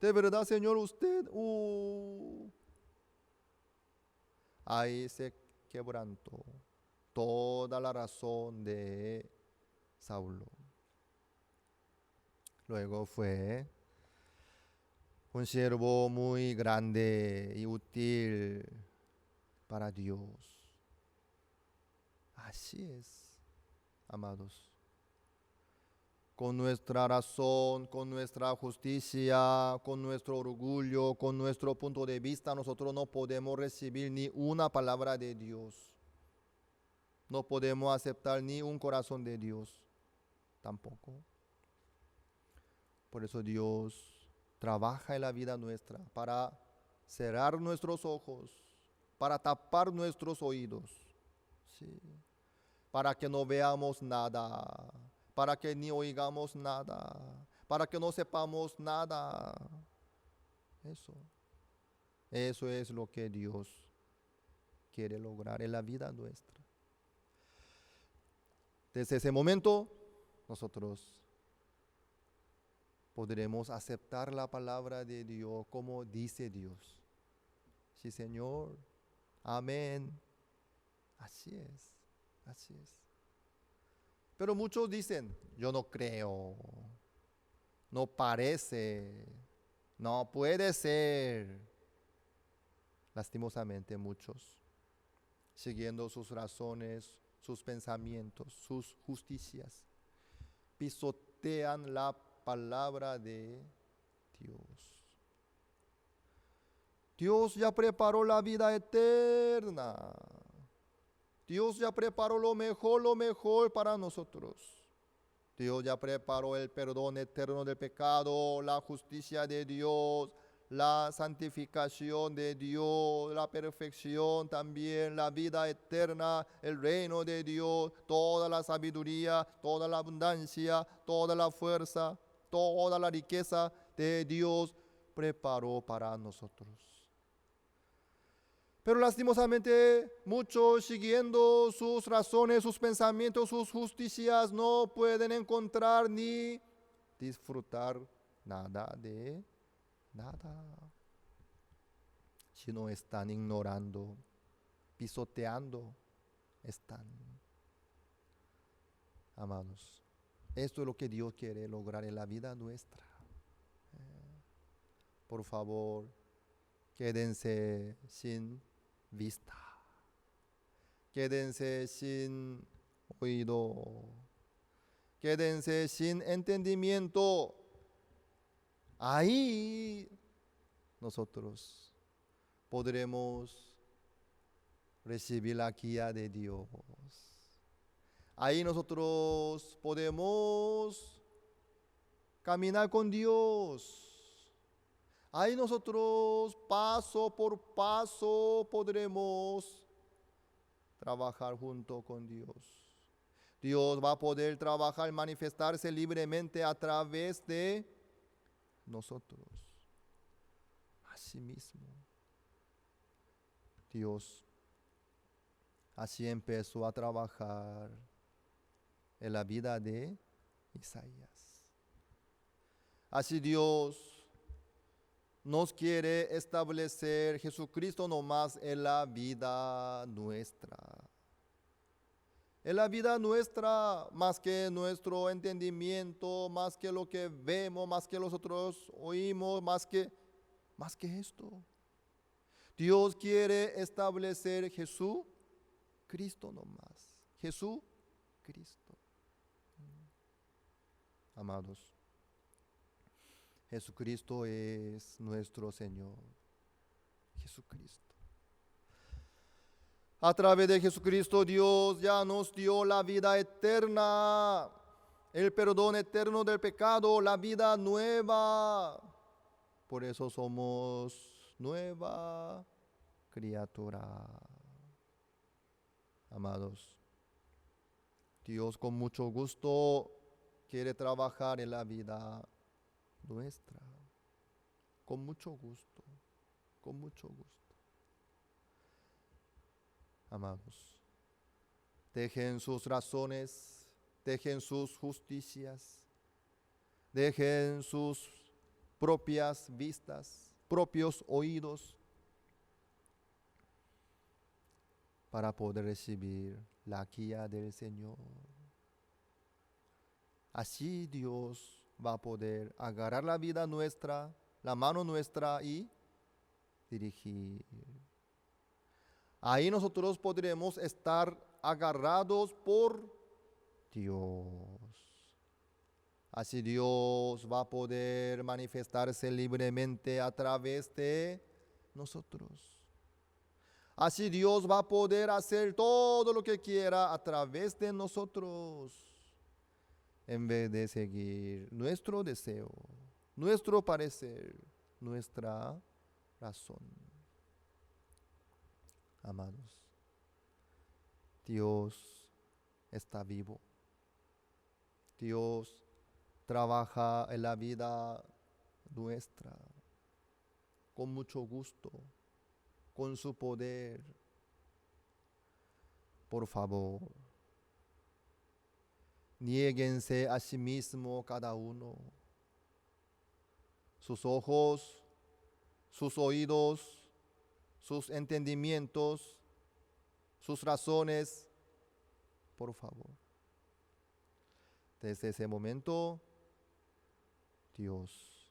¿De verdad, Señor, usted? Ahí se quebrantó toda la razón de Saulo. Luego fue un siervo muy grande y útil para Dios. Así es, amados. Con nuestra razón, con nuestra justicia, con nuestro orgullo, con nuestro punto de vista, nosotros no podemos recibir ni una palabra de Dios. No podemos aceptar ni un corazón de Dios, tampoco. Por eso Dios trabaja en la vida nuestra para cerrar nuestros ojos, para tapar nuestros oídos, ¿sí? Para que no veamos nada, para que ni oigamos nada, para que no sepamos nada. Eso es lo que Dios quiere lograr en la vida nuestra. Desde ese momento, nosotros podremos aceptar la palabra de Dios como dice Dios. Sí, Señor. Amén. Así es, así es. Pero muchos dicen, yo no creo, no parece, no puede ser. Lastimosamente muchos, siguiendo sus razones, sus pensamientos, sus justicias, pisotean la palabra de Dios. Dios ya preparó la vida eterna. Dios ya preparó lo mejor para nosotros. Dios ya preparó el perdón eterno del pecado, la justicia de Dios, la santificación de Dios, la perfección también, la vida eterna, el reino de Dios, toda la sabiduría, toda la abundancia, toda la fuerza, toda la riqueza de Dios preparó para nosotros. Pero lastimosamente muchos, siguiendo sus razones, sus pensamientos, sus justicias, no pueden encontrar ni disfrutar nada de nada, sino están ignorando, pisoteando, están. Amados, esto es lo que Dios quiere lograr en la vida nuestra. Por favor, quédense sin vista, quédense sin oído, quédense sin entendimiento. Ahí nosotros podremos recibir la guía de Dios. Ahí nosotros podemos caminar con Dios. Ahí nosotros paso por paso podremos trabajar junto con Dios. Dios va a poder trabajar, manifestarse libremente a través de nosotros. Así mismo, Dios así empezó a trabajar en la vida de Isaías. Así Dios nos quiere establecer Jesucristo nomás en la vida nuestra. En la vida nuestra, más que nuestro entendimiento, más que lo que vemos, más que nosotros oímos, más que esto. Dios quiere establecer Jesucristo nomás. Jesucristo. Amados, Jesucristo es nuestro Señor. Jesucristo. A través de Jesucristo Dios ya nos dio la vida eterna, el perdón eterno del pecado, la vida nueva. Por eso somos nueva criatura. Amados, Dios con mucho gusto quiere trabajar en la vida nuestra. Con mucho gusto, con mucho gusto. Amados, dejen sus razones, dejen sus justicias, dejen sus propias vistas, propios oídos, para poder recibir la guía del Señor. Así Dios va a poder agarrar la vida nuestra, la mano nuestra y dirigir. Ahí nosotros podremos estar agarrados por Dios. Así Dios va a poder manifestarse libremente a través de nosotros. Así Dios va a poder hacer todo lo que quiera a través de nosotros, en vez de seguir nuestro deseo, nuestro parecer, nuestra razón. Amados, Dios está vivo. Dios trabaja en la vida nuestra con mucho gusto, con su poder. Por favor, niéguense a sí mismo cada uno. Sus ojos, sus oídos, sus entendimientos, sus razones, por favor. Desde ese momento, Dios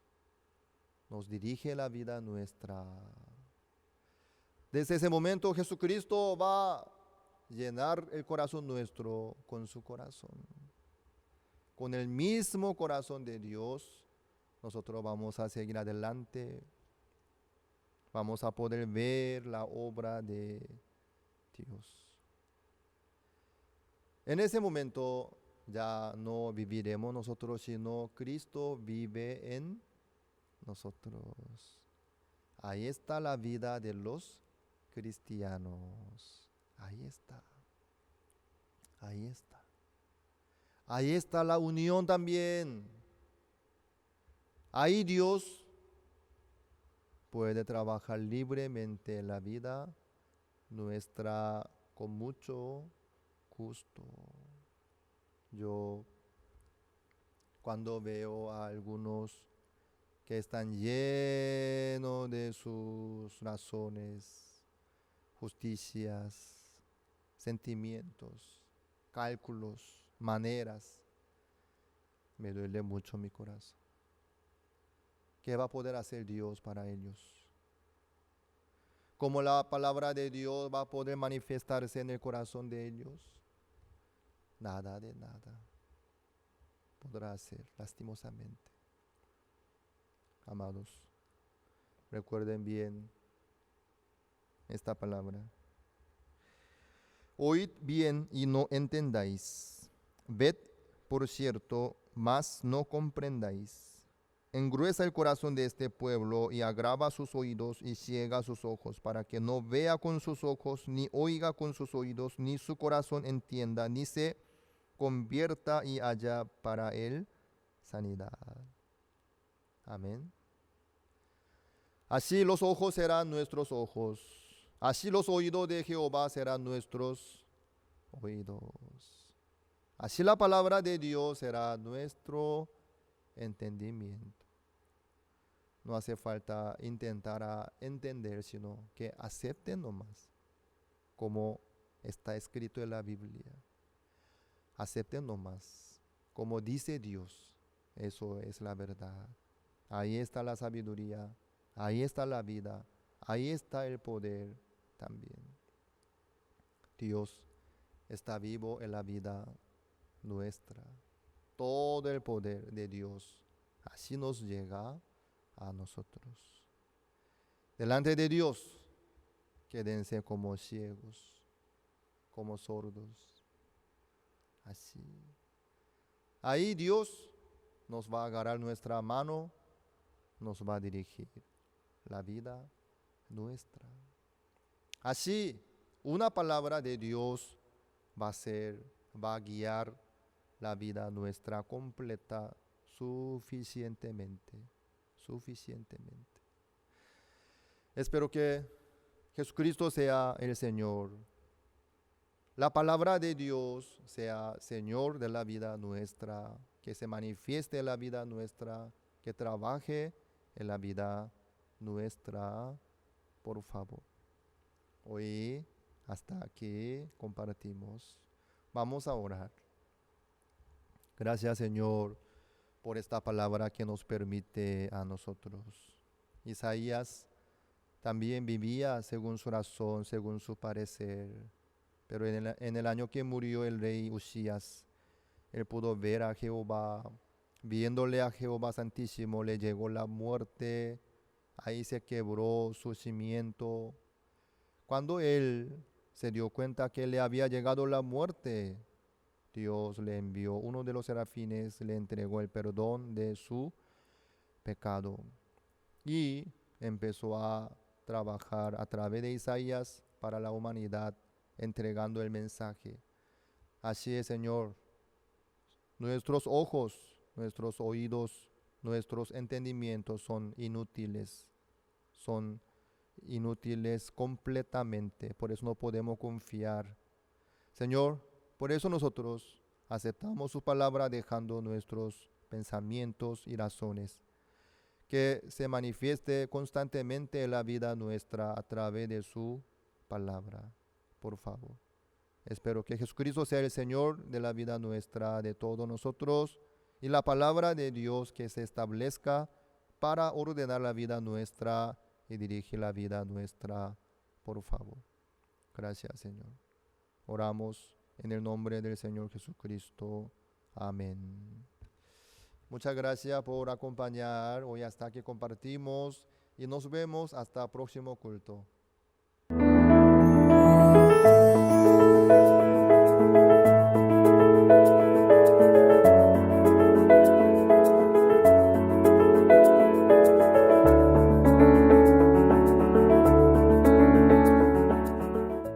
nos dirige la vida nuestra. Desde ese momento, Jesucristo va a llenar el corazón nuestro con su corazón. Con el mismo corazón de Dios, nosotros vamos a seguir adelante. Vamos a poder ver la obra de Dios. En ese momento ya no viviremos nosotros, sino Cristo vive en nosotros. Ahí está la vida de los cristianos. Ahí está. Ahí está. Ahí está la unión también. Ahí Dios puede trabajar libremente en la vida nuestra con mucho gusto. Yo cuando veo a algunos que están llenos de sus razones, justicias, sentimientos, cálculos, maneras, me duele mucho mi corazón. ¿Qué va a poder hacer Dios para ellos? ¿Cómo la palabra de Dios va a poder manifestarse en el corazón de ellos? Nada de nada podrá hacer, lastimosamente. Amados, recuerden bien esta palabra. Oíd bien y no entendáis. Ved, por cierto, mas no comprendáis. Engruesa el corazón de este pueblo y agrava sus oídos y ciega sus ojos, para que no vea con sus ojos, ni oiga con sus oídos, ni su corazón entienda, ni se convierta y haya para él sanidad. Amén. Así los ojos serán nuestros ojos. Así los oídos de Jehová serán nuestros oídos. Así la palabra de Dios será nuestro entendimiento. No hace falta intentar entender, sino que acepten nomás como está escrito en la Biblia. Acepten nomás como dice Dios. Eso es la verdad. Ahí está la sabiduría, ahí está la vida, ahí está el poder también. Dios está vivo en la vida nuestra. Todo el poder de Dios así nos llega a nosotros. Delante de Dios, quédense como ciegos, como sordos. Así. Ahí Dios nos va a agarrar nuestra mano, nos va a dirigir la vida nuestra. Así, una palabra de Dios va a guiar la vida nuestra completa suficientemente. Espero que Jesucristo sea el Señor. La palabra de Dios sea Señor de la vida nuestra, que se manifieste en la vida nuestra, que trabaje en la vida nuestra, por favor. Hoy hasta aquí compartimos. Vamos a orar. Gracias, Señor, por esta palabra que nos permite a nosotros. Isaías también vivía según su razón, según su parecer. Pero en el año que murió el rey Usías, él pudo ver a Jehová. Viéndole a Jehová Santísimo, le llegó la muerte. Ahí se quebró su cimiento. Cuando él se dio cuenta que le había llegado la muerte, Dios le envió uno de los serafines, le entregó el perdón de su pecado y empezó a trabajar a través de Isaías para la humanidad, entregando el mensaje. Así es, Señor, nuestros ojos, nuestros oídos, nuestros entendimientos son inútiles completamente, por eso no podemos confiar. Señor, por eso nosotros aceptamos su palabra dejando nuestros pensamientos y razones, que se manifieste constantemente en la vida nuestra a través de su palabra, por favor. Espero que Jesucristo sea el Señor de la vida nuestra, de todos nosotros, y la palabra de Dios que se establezca para ordenar la vida nuestra y dirigir la vida nuestra, por favor. Gracias, Señor. Oramos en el nombre del Señor Jesucristo. Amén. Muchas gracias por acompañar hoy hasta que compartimos y nos vemos hasta el próximo culto.